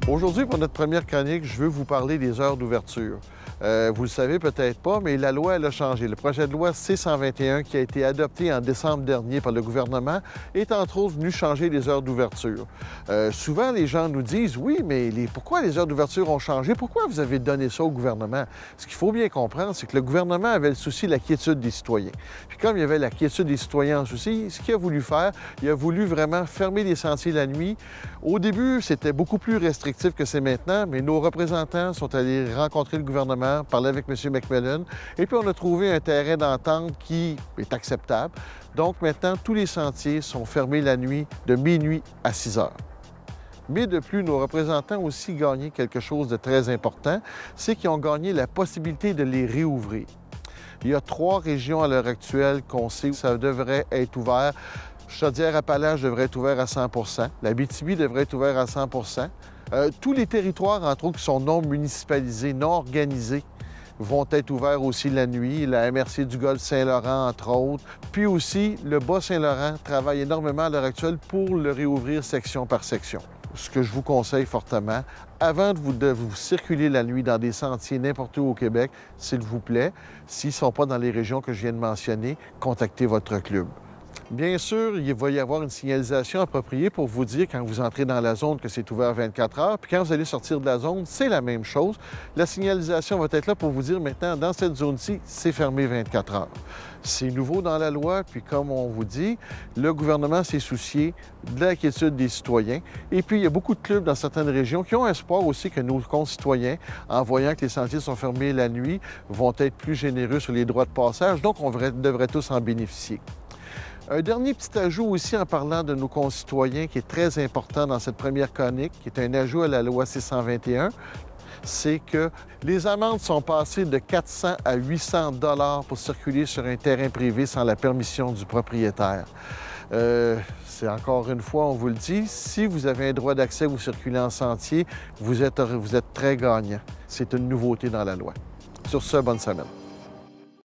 Aujourd'hui, pour notre première chronique, je veux vous parler des heures d'ouverture. Vous le savez peut-être pas, mais la loi, elle a changé. Le projet de loi C-121, qui a été adopté en décembre dernier par le gouvernement, est entre autres venu changer les heures d'ouverture. Souvent, les gens nous disent, oui, mais pourquoi les heures d'ouverture ont changé? Pourquoi vous avez donné ça au gouvernement? Ce qu'il faut bien comprendre, c'est que le gouvernement avait le souci de la quiétude des citoyens. Puis comme il y avait la quiétude des citoyens en souci, ce qu'il a voulu faire, il a voulu vraiment fermer les sentiers la nuit. Au début, c'était beaucoup plus restrictif que c'est maintenant, mais nos représentants sont allés rencontrer le gouvernement, parler avec M. McMillan, et puis on a trouvé un terrain d'entente qui est acceptable. Donc maintenant, tous les sentiers sont fermés la nuit de minuit à 6 heures. Mais de plus, nos représentants ont aussi gagné quelque chose de très important, c'est qu'ils ont gagné la possibilité de les réouvrir. Il y a 3 régions à l'heure actuelle qu'on sait où ça devrait être ouvert. Chaudière-Appalaches devrait être ouvert à 100 %. L'Abitibi devrait être ouvert à 100 %. Tous les territoires, entre autres, qui sont non municipalisés, non organisés, vont être ouverts aussi la nuit. La MRC du Golfe-Saint-Laurent, entre autres. Puis aussi, le Bas-Saint-Laurent travaille énormément à l'heure actuelle pour le réouvrir section par section. Ce que je vous conseille fortement, avant de vous circuler la nuit dans des sentiers n'importe où au Québec, s'il vous plaît, s'ils ne sont pas dans les régions que je viens de mentionner, contactez votre club. Bien sûr, il va y avoir une signalisation appropriée pour vous dire quand vous entrez dans la zone que c'est ouvert 24 heures, puis quand vous allez sortir de la zone, c'est la même chose. La signalisation va être là pour vous dire maintenant, dans cette zone-ci, c'est fermé 24 heures. C'est nouveau dans la loi, puis comme on vous dit, le gouvernement s'est soucié de la quiétude des citoyens. Et puis, il y a beaucoup de clubs dans certaines régions qui ont espoir aussi que nos concitoyens, en voyant que les sentiers sont fermés la nuit, vont être plus généreux sur les droits de passage. Donc, on devrait tous en bénéficier. Un dernier petit ajout aussi en parlant de nos concitoyens qui est très important dans cette première chronique, qui est un ajout à la loi C-121, c'est que les amendes sont passées de 400 à 800 $ pour circuler sur un terrain privé sans la permission du propriétaire. C'est encore une fois, on vous le dit, si vous avez un droit d'accès, vous circulez en sentier, vous êtes très gagnant. C'est une nouveauté dans la loi. Sur ce, bonne semaine.